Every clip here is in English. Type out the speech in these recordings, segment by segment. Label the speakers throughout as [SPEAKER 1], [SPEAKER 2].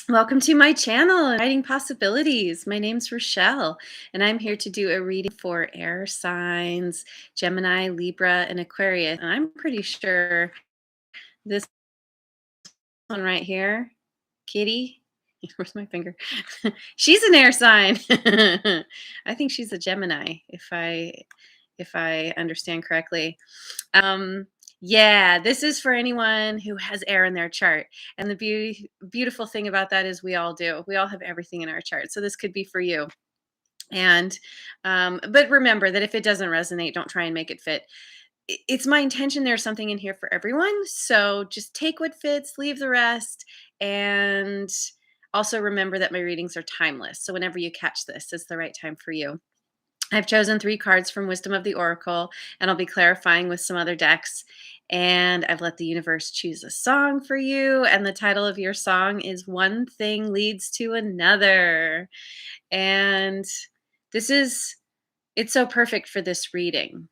[SPEAKER 1] Welcome to my channel, Inviting Possibilities. My name's Rochelle, and I'm here to do a reading for air signs, Gemini, Libra, and Aquarius. And I'm pretty sure this one right here, Kitty, where's my finger? She's an air sign. I think she's a Gemini, if I understand correctly. Um, yeah, this is for anyone who has air in their chart. And the beautiful thing about that is we all do. We all have everything in our chart. So this could be for you. And but remember that if it doesn't resonate, don't try and make it fit. It's my intention there's something in here for everyone. So just take what fits, leave the rest, and also remember that my readings are timeless. So whenever you catch this, it's the right time for you. I've chosen 3 cards from Wisdom of the Oracle, and I'll be clarifying with some other decks. And I've let the universe choose a song for you. And the title of your song is One Thing Leads to Another. And this is, it's so perfect for this reading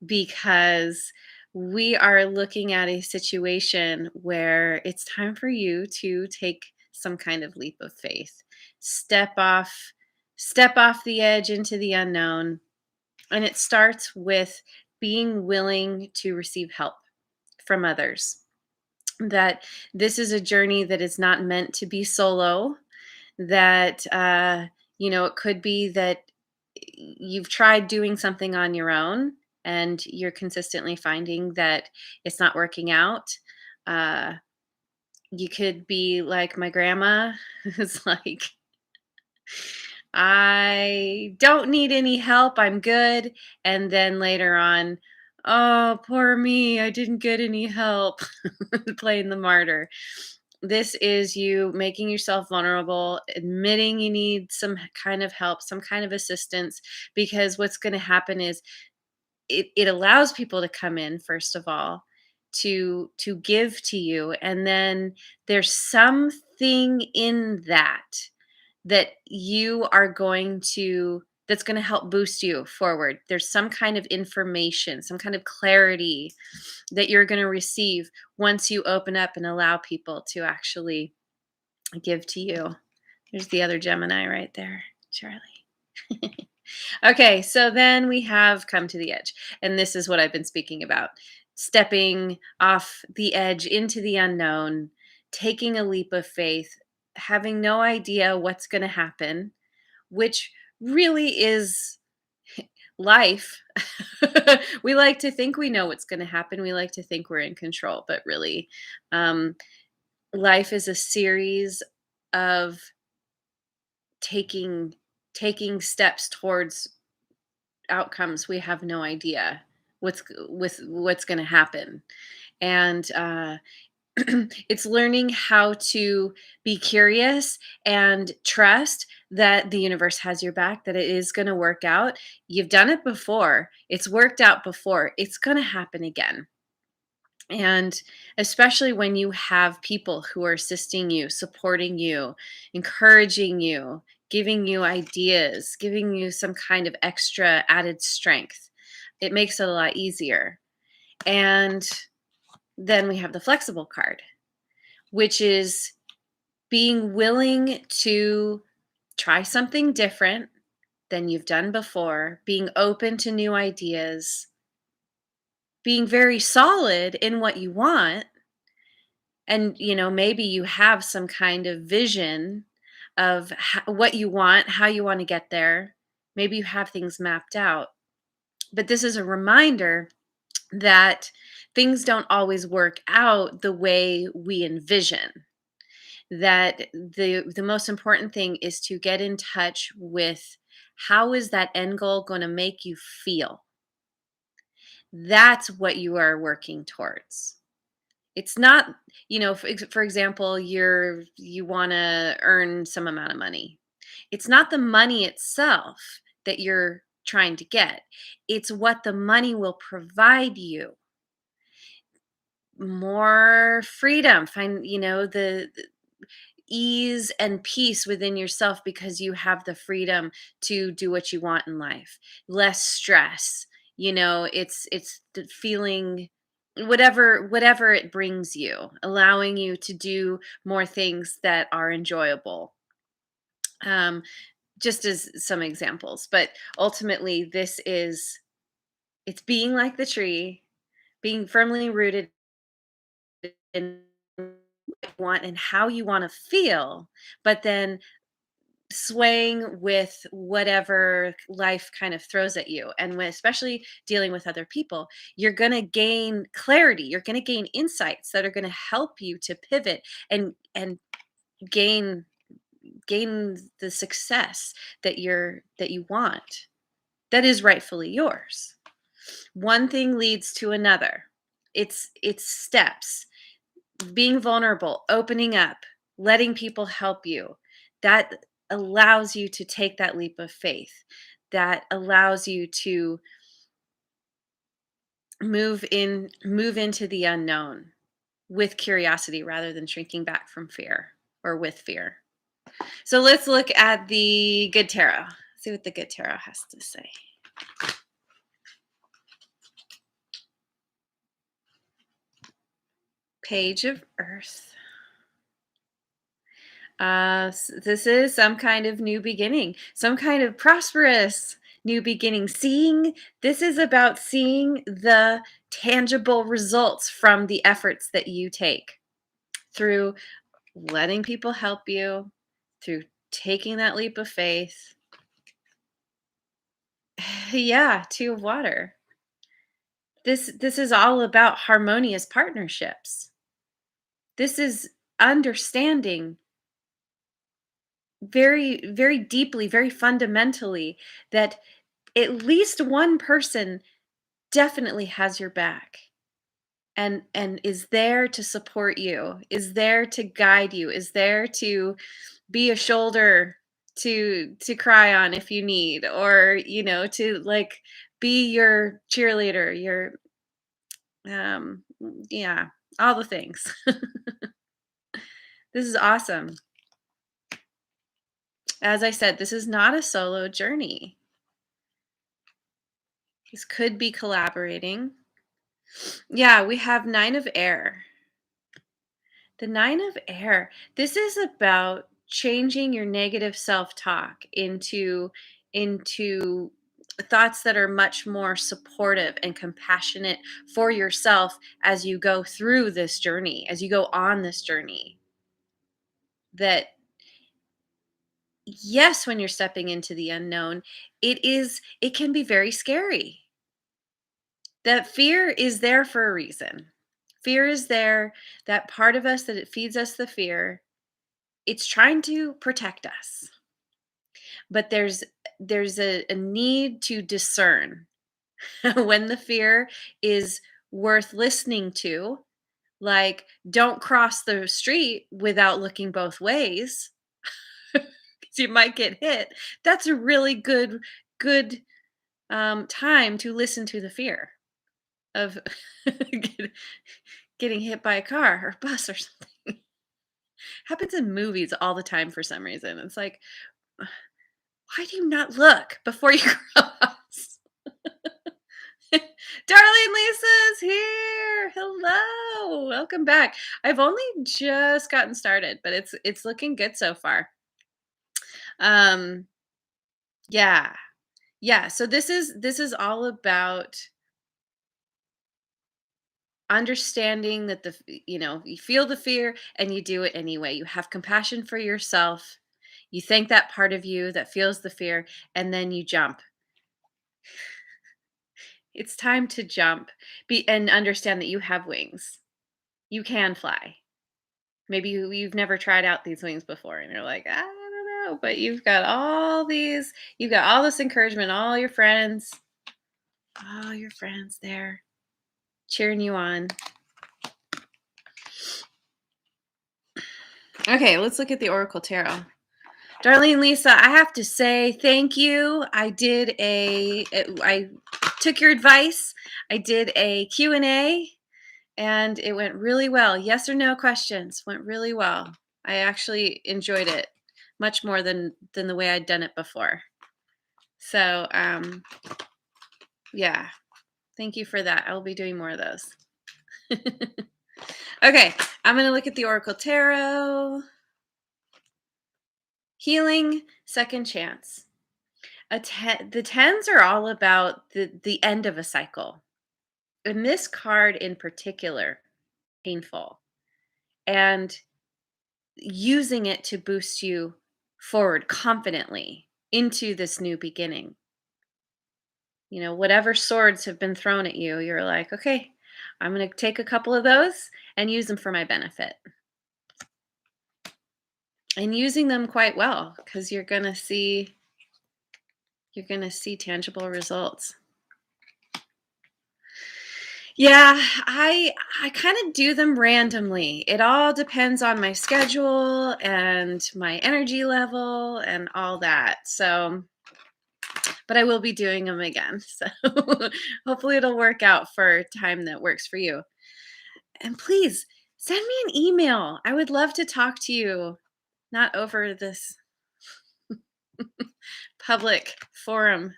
[SPEAKER 1] because we are looking at a situation where it's time for you to take some kind of leap of faith. Step off step off the edge into the unknown, and it starts with being willing to receive help from others. That this is a journey that is not meant to be solo, that it could be that you've tried doing something on your own and you're consistently finding that it's not working out. Uh, you could be like my grandma, who's like, I don't need any help. I'm good. And then later on, oh, poor me. I didn't get any help. Playing the martyr. This is you making yourself vulnerable, admitting you need some kind of help, some kind of assistance, because what's going to happen is it allows people to come in, first of all, to give to you. And then there's something in that you are going to that's going to help boost you forward. There's some kind of information, some kind of clarity that you're going to receive once you open up and allow people to actually give to you. There's the other Gemini right there, Charlie. Okay, so then we have come to the edge. And this is what I've been speaking about: stepping off the edge into the unknown, taking a leap of faith, having no idea what's going to happen, which really is life. We like to think we know what's going to happen. We like to think we're in control, but really, um, life is a series of taking taking steps towards outcomes we have no idea what's going to happen. And it's learning how to be curious and trust that the universe has your back, that it is going to work out. You've done it before, it's worked out before, it's going to happen again. And especially when you have people who are assisting you, supporting you, encouraging you, giving you ideas, giving you some kind of extra added strength, it makes it a lot easier. And then we have the flexible card, which is being willing to try something different than you've done before, being open to new ideas, being very solid in what you want. And maybe you have some kind of vision of what you want, how you want to get there. Maybe you have things mapped out. But this is a reminder that things don't always work out the way we envision. That the most important thing is to get in touch with, how is that end goal going to make you feel? That's what you are working towards. It's not, for example, you want to earn some amount of money. It's not the money itself that you're trying to get. It's what the money will provide you. More freedom, find, the ease and peace within yourself because you have the freedom to do what you want in life. Less stress. It's the feeling whatever it brings you, allowing you to do more things that are enjoyable. Um, just as some examples, but ultimately, it's being like the tree, being firmly rooted in what you want and how you want to feel, but then swaying with whatever life kind of throws at you. And especially dealing with other people, you're going to gain clarity, you're going to gain insights that are going to help you to pivot and gain gain the success that you want, that is rightfully yours. One thing leads to another. It's steps. Being vulnerable, opening up, letting people help you. That allows you to take that leap of faith. That allows you to move into the unknown with curiosity rather than shrinking back from fear or with fear. So let's look at the good tarot. See what the good tarot has to say. Page of Earth. This is some kind of new beginning, some kind of prosperous new beginning. This is about seeing the tangible results from the efforts that you take through letting people help you, through taking that leap of faith. Yeah, Two of Water. This is all about harmonious partnerships. This is understanding very, very deeply, very fundamentally, that at least one person definitely has your back and is there to support you, is there to guide you, is there to be a shoulder to cry on if you need, or to like be your cheerleader, your yeah, all the things. This is awesome. As I said, this is not a solo journey. This could be collaborating. Yeah, we have Nine of Air. The Nine of Air. This is about changing your negative self-talk into thoughts that are much more supportive and compassionate for yourself as you go through this journey, as you go on this journey. That yes, when you're stepping into the unknown, it can be very scary. That fear is there for a reason. Fear is there, that part of us that it feeds us the fear. It's trying to protect us. But there's a need to discern when the fear is worth listening to, like don't cross the street without looking both ways because you might get hit. That's a really good time to listen to the fear of get- getting hit by a car or a bus or something. Happens in movies all the time for some reason. It's like, why do you not look before you cross? Darling Lisa's here. Hello. Welcome back. I've only just gotten started, but it's looking good so far. Um yeah. Yeah, so this is all about understanding that you feel the fear and you do it anyway. You have compassion for yourself. You thank that part of you that feels the fear, and then you jump. It's time to jump and understand that you have wings. You can fly. Maybe you've never tried out these wings before and you're like, I don't know, but you've got all this encouragement, all your friends there cheering you on. Okay, let's look at the Oracle Tarot. Darlene Lisa, I have to say thank you. I took your advice. I did a Q&A and it went really well. Yes or no questions went really well. I actually enjoyed it much more than the way I'd done it before. So, yeah. Thank you for that. I will be doing more of those. Okay, I'm going to look at the Oracle Tarot. Healing, second chance. The tens are all about the end of a cycle. And this card in particular, painful. And using it to boost you forward confidently into this new beginning. Whatever swords have been thrown at you, you're like, okay, I'm going to take a couple of those and use them for my benefit. And using them quite well, because you're going to see tangible results. Yeah, I kind of do them randomly. It all depends on my schedule and my energy level and all that. So, but I will be doing them again. So, hopefully it'll work out for a time that works for you. And please send me an email. I would love to talk to you, not over this public forum.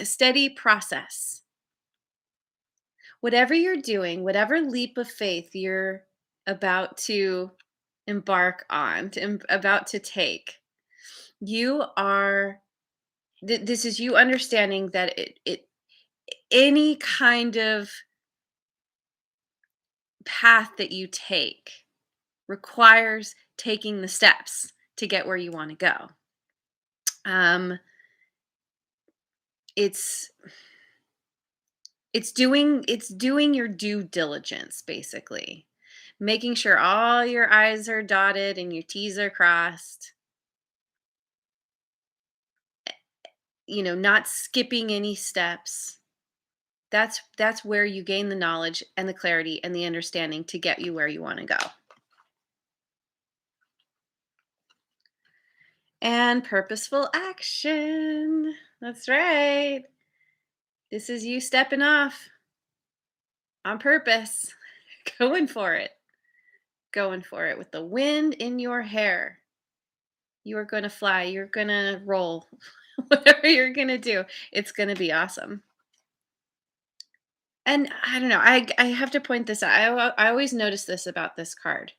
[SPEAKER 1] Steady process. Whatever you're doing, whatever leap of faith you're about to embark on, about to take, you are. This is you understanding that any kind of path that you take requires taking the steps to get where you want to go. It's it's doing your due diligence, basically, making sure all your I's are dotted and your T's are crossed. Not skipping any steps. That's where you gain the knowledge and the clarity and the understanding to get you where you want to go. And purposeful action. That's right. This is you stepping off on purpose, going for it. Going for it with the wind in your hair. You are going to fly. You're going to roll. Whatever you're going to do, it's going to be awesome. And I don't know. I have to point this out. I always notice this about this card.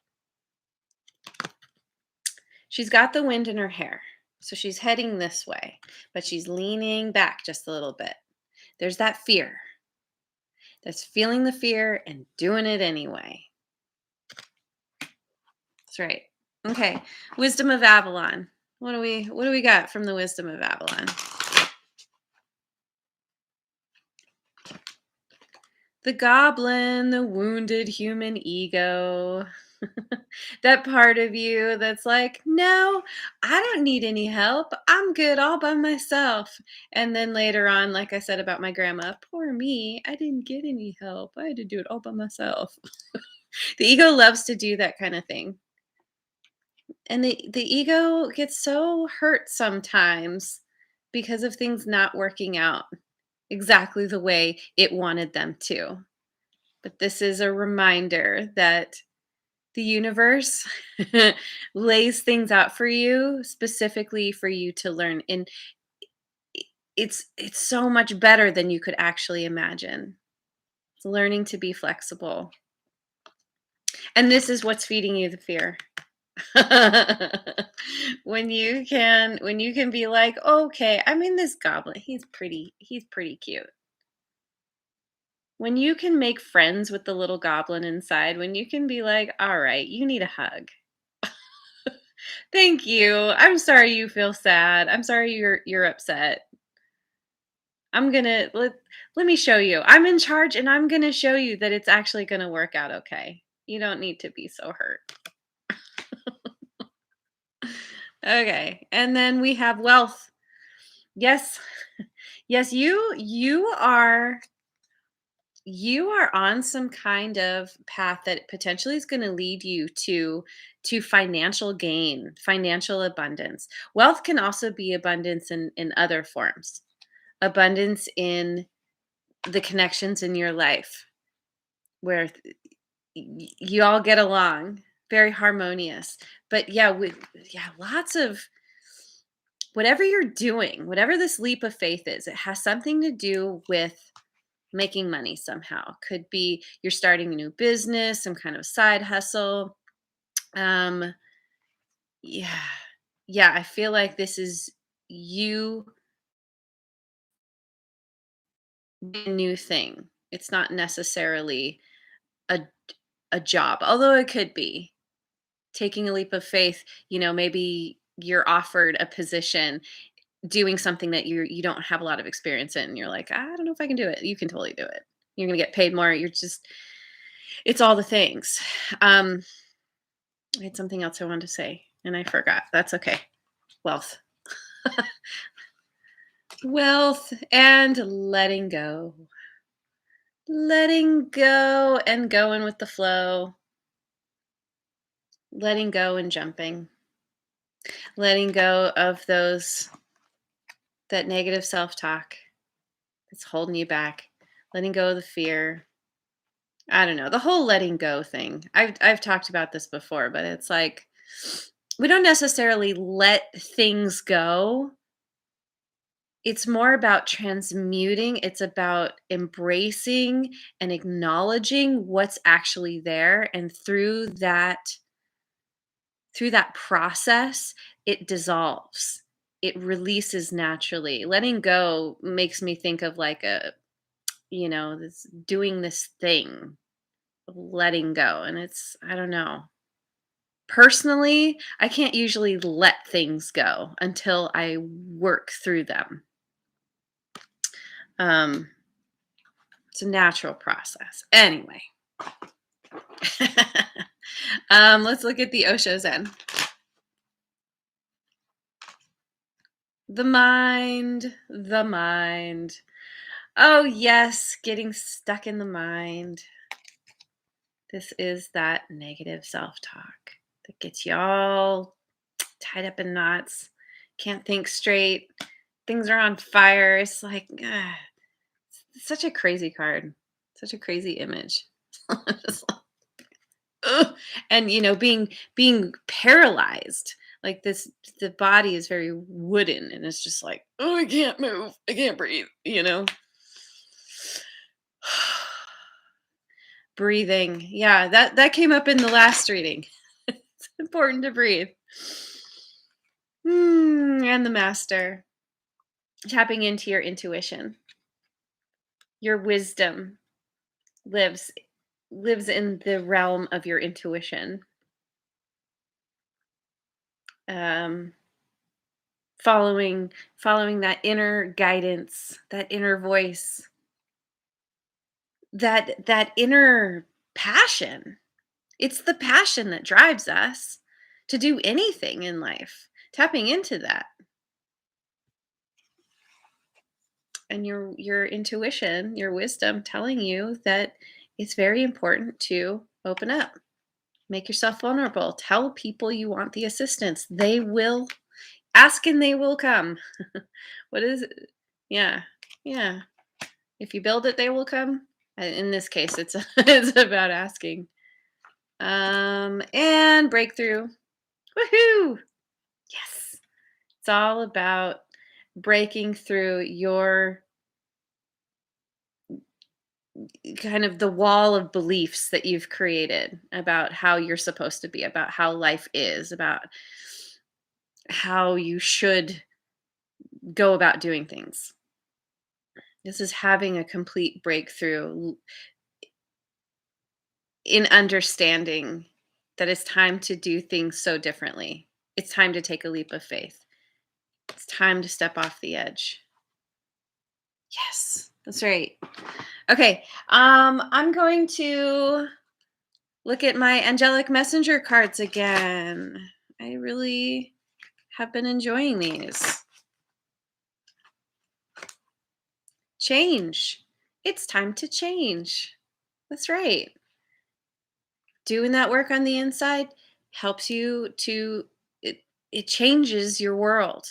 [SPEAKER 1] She's got the wind in her hair. So she's heading this way, but she's leaning back just a little bit. There's that fear. That's feeling the fear and doing it anyway. That's right. Okay. Wisdom of Avalon. What do we got from the Wisdom of Avalon? The goblin, the wounded human ego. That part of you that's like, no, I don't need any help. I'm good all by myself. And then later on, like I said about my grandma, poor me, I didn't get any help. I had to do it all by myself. The ego loves to do that kind of thing. And the ego gets so hurt sometimes because of things not working out exactly the way it wanted them to. But this is a reminder that the universe lays things out for you specifically for you to learn, and it's so much better than you could actually imagine. It's learning to be flexible. And this is what's feeding you the fear. When you can be like, okay, I mean, this goblin, he's pretty cute. When you can make friends with the little goblin inside, when you can be like, all right, you need a hug. Thank you. I'm sorry you feel sad. I'm sorry you're upset. I'm gonna let me show you. I'm in charge and I'm gonna show you that it's actually gonna work out okay. You don't need to be so hurt. Okay. And then we have wealth. Yes. Yes, you are on some kind of path that potentially is going to lead you to financial gain, financial abundance. Wealth can also be abundance in other forms. Abundance in the connections in your life where you all get along, very harmonious. But yeah, lots of whatever you're doing, whatever this leap of faith is, it has something to do with making money somehow. Could be you're starting a new business, some kind of side hustle. Um, yeah. Yeah, I feel like this is you a new thing. It's not necessarily a a job, although it could be. Taking a leap of faith, maybe you're offered a position doing something that you don't have a lot of experience in. And you're like, I don't know if I can do it. You can totally do it. You're gonna get paid more. It's all the things. Um, I had something else I wanted to say and I forgot. That's okay. Wealth. Wealth and letting go. Letting go and going with the flow. Letting go and jumping. Letting go of that negative self-talk that's holding you back. Letting go of the fear. I don't know, the whole letting go thing. I've talked about this before, but it's like we don't necessarily let things go. It's more about transmuting, it's about embracing and acknowledging what's actually there, and through that process, it dissolves. It releases naturally. Letting go makes me think of like this doing this thing, of letting go. And I don't know. Personally, I can't usually let things go until I work through them. Um, it's a natural process. Anyway, let's look at the Osho Zen. The mind, the mind. Oh, yes, getting stuck in the mind. This is that negative self talk that gets you all tied up in knots. Can't think straight. Things are on fire. It's like, it's such a crazy card, such a crazy image. Just like, ugh. And being paralyzed like this, the body is very wooden, and it's just like, oh, I can't move, I can't breathe. Breathing. Yeah, that came up in the last reading. It's important to breathe. And the master. Tapping into your intuition. Your wisdom lives in the realm of your intuition. Um following that inner guidance, that inner voice, that inner passion. It's the passion that drives us to do anything in life. Tapping into that, and your intuition, your wisdom telling you that it's very important to open up. Make yourself vulnerable. Tell people you want the assistance. They will ask and they will come. What is it? Yeah. Yeah. If you build it, they will come. In this case, it's it's about asking. And breakthrough. Woohoo! Yes. It's all about breaking through your kind of the wall of beliefs that you've created about how you're supposed to be, about how life is, about how you should go about doing things. This is having a complete breakthrough in understanding that it's time to do things so differently. It's time to take a leap of faith. It's time to step off the edge. Yes, that's right. Okay, I'm going to look at my angelic messenger cards again. I really have been enjoying these. Change. It's time to change. That's right. Doing that work on the inside helps you it changes your world.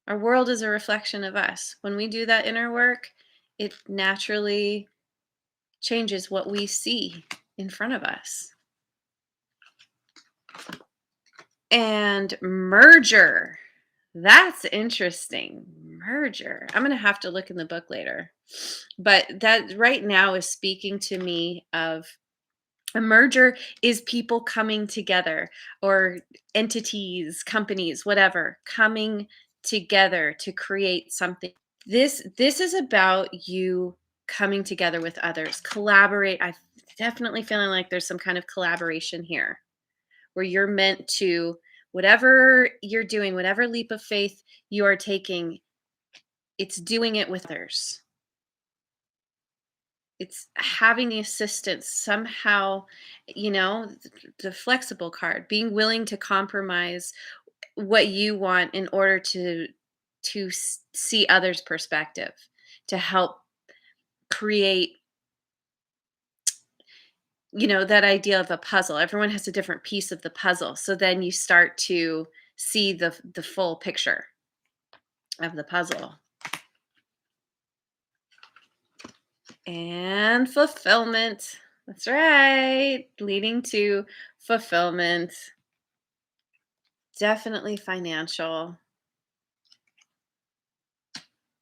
[SPEAKER 1] Our world is a reflection of us. When we do that inner work, it naturally changes what we see in front of us. And merger. That's interesting. merger. I'm gonna have to look in the book later. But that right now is speaking to me of a merger is people coming together, or entities, companies, whatever, coming together to create something. This is about you coming together with others. Collaborate. I definitely feeling like there's some kind of collaboration here where you're meant to, whatever you're doing, whatever leap of faith you are taking, it's doing it with others. It's having assistance somehow, the flexible card, being willing to compromise what you want in order to see others' perspective, to help create, that idea of a puzzle. Everyone has a different piece of the puzzle. So then you start to see the full picture of the puzzle. And fulfillment. That's right. Leading to fulfillment. Definitely financial,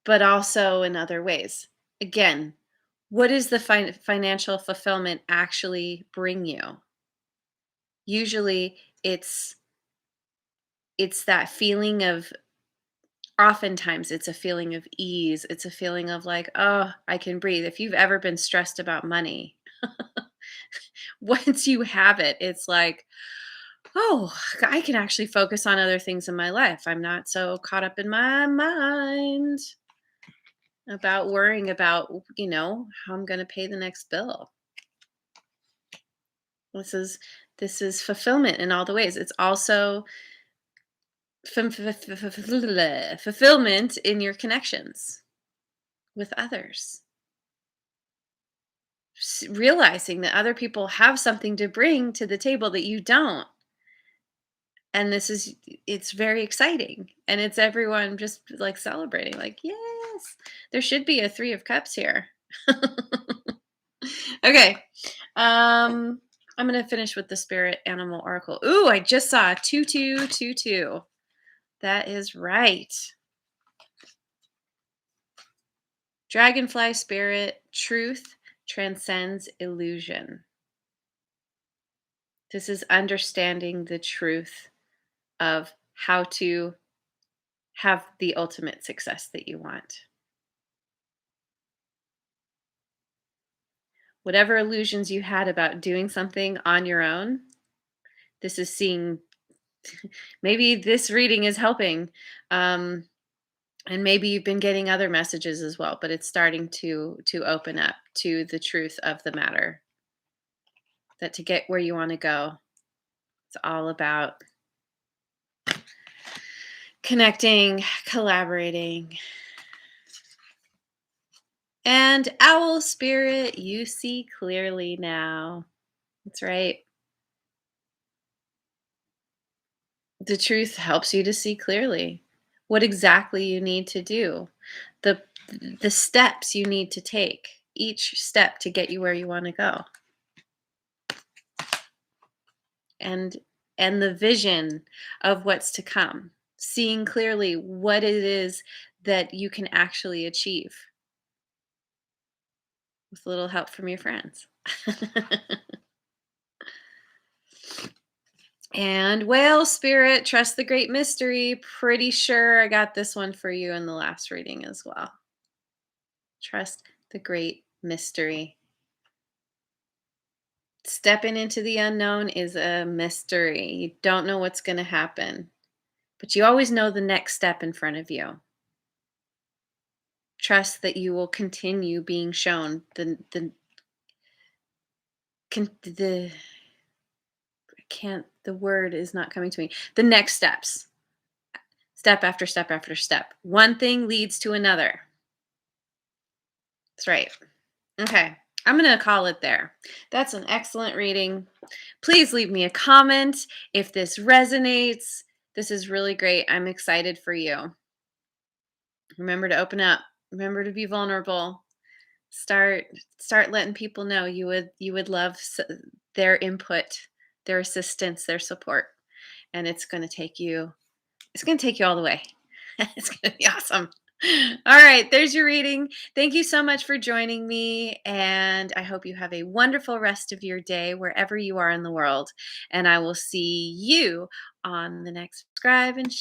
[SPEAKER 1] but also in other ways. Again, what does the financial fulfillment actually bring you? Usually it's that feeling of, oftentimes it's a feeling of ease. It's a feeling of like, oh, I can breathe. If you've ever been stressed about money, once you have it, it's like, oh, I can actually focus on other things in my life. I'm not so caught up in my mind about worrying about, how I'm going to pay the next bill. This is this is fulfillment in all the ways. It's also fulfillment in your connections with others. Realizing that other people have something to bring to the table that you don't. And it's very exciting. And it's everyone just like celebrating, like, yes, there should be a 3 of Cups here. Okay. I'm gonna finish with the Spirit Animal Oracle. Ooh, I just saw 2222. That is right. Dragonfly spirit, truth transcends illusion. This is understanding the truth of how to have the ultimate success that you want. Whatever illusions you had about doing something on your own, this is seeing, maybe this reading is helping. And maybe you've been getting other messages as well, but it's starting to open up to the truth of the matter, that to get where you want to go, it's all about connecting, collaborating. And owl spirit, you see clearly now. That's right. The truth helps you to see clearly what exactly you need to do, the the steps you need to take, each step to get you where you want to go. And the vision of what's to come, seeing clearly what it is that you can actually achieve with a little help from your friends. And whale spirit, trust the great mystery. Pretty sure I got this one for you in the last reading as well. Trust the great mystery. Stepping into the unknown is a mystery. You don't know what's going to happen, but you always know the next step in front of you. Trust that you will continue being shown the I can't, the word is not coming to me. The next steps. Step after step after step. One thing leads to another. That's right. Okay. I'm going to call it there. That's an excellent reading. Please leave me a comment if this resonates. This is really great. I'm excited for you. Remember to open up. Remember to be vulnerable. Start letting people know you would love their input, their assistance, their support. And it's going to take you all the way. It's going to be awesome. All right, there's your reading. Thank you so much for joining me. And I hope you have a wonderful rest of your day wherever you are in the world. And I will see you on the next subscribe and share.